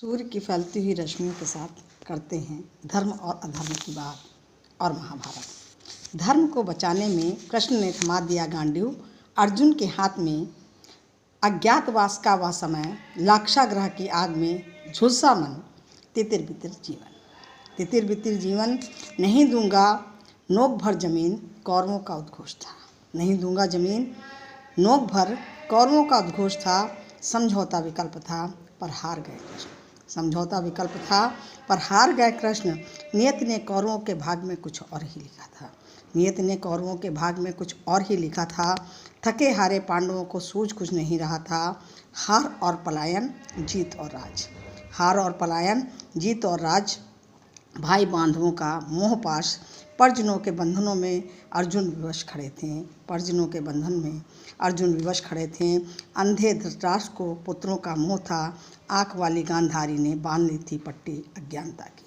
सूर्य की फैलती हुई रश्मियों के साथ करते हैं धर्म और अधर्म की बात। और महाभारत। धर्म को बचाने में कृष्ण ने थमा दिया गांडीव। अर्जुन के हाथ में अज्ञातवास का वह समय, लाक्षागृह की आग में झुलसा मन, तितिर बितिर जीवन। तितिर बितिर जीवन, नहीं दूंगा नोक भर जमीन, कौरवों का उद्घोष था। नहीं दूंगा जमीन, नोक भर कौरवों का उद्घोष था। समझौता विकल्प था पर हार गए कृष्ण। समझौता विकल्प था पर हार गए कृष्ण। नियति ने कौरवों के भाग में कुछ और ही लिखा था। नियति ने कौरवों के भाग में कुछ और ही लिखा था। थके हारे पांडवों को सूझ कुछ नहीं रहा था। हार और पलायन, जीत और राज। हार और पलायन, जीत और राज। भाई बांधवों का मोहपाश, परिजनों के बंधनों में अर्जुन विवश खड़े थे। परिजनों के बंधन में अर्जुन विवश खड़े थे। अंधे धृतराष्ट्र को पुत्रों का मोह था। आँख वाली गांधारी ने बांध ली थी पट्टी अज्ञानता की।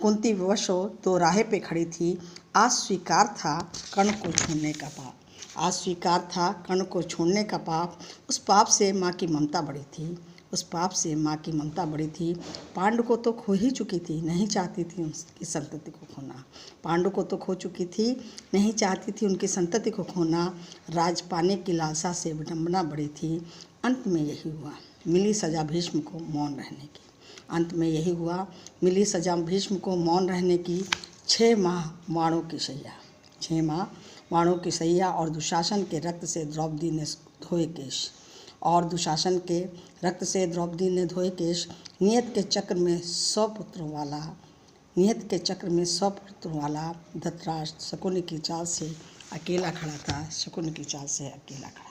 कुंती विवश हो दो राहे पे खड़ी थी। आज स्वीकार था कर्ण को छोड़ने का पाप। आज स्वीकार था कर्ण को छोड़ने का पाप। उस पाप से माँ की ममता बड़ी थी। उस पाप से माँ की ममता बड़ी थी। पांडु को तो खो ही चुकी थी, नहीं चाहती थी उनकी संतति को खोना। पांडु को तो खो चुकी थी, नहीं चाहती थी उनकी संतति को खोना। राज पाने की लालसा से विडंबना बड़ी थी। अंत में यही हुआ, मिली सजा भीष्म को मौन रहने की। अंत में यही हुआ, मिली सजा भीष्म को मौन रहने की। 6 माह बाणों की सैया, 6 माह बाणों की सैया। और दुशासन के रक्त से द्रौपदी ने धोए केश। और दुशासन के रक्त से द्रौपदी ने धोए केश। नियत के चक्र में 100 पुत्रों वाला, नियत के चक्र में 100 पुत्रों वाला धृतराष्ट्र शकुनी की चाल से अकेला खड़ा था। शकुनी की चाल से अकेला खड़ा।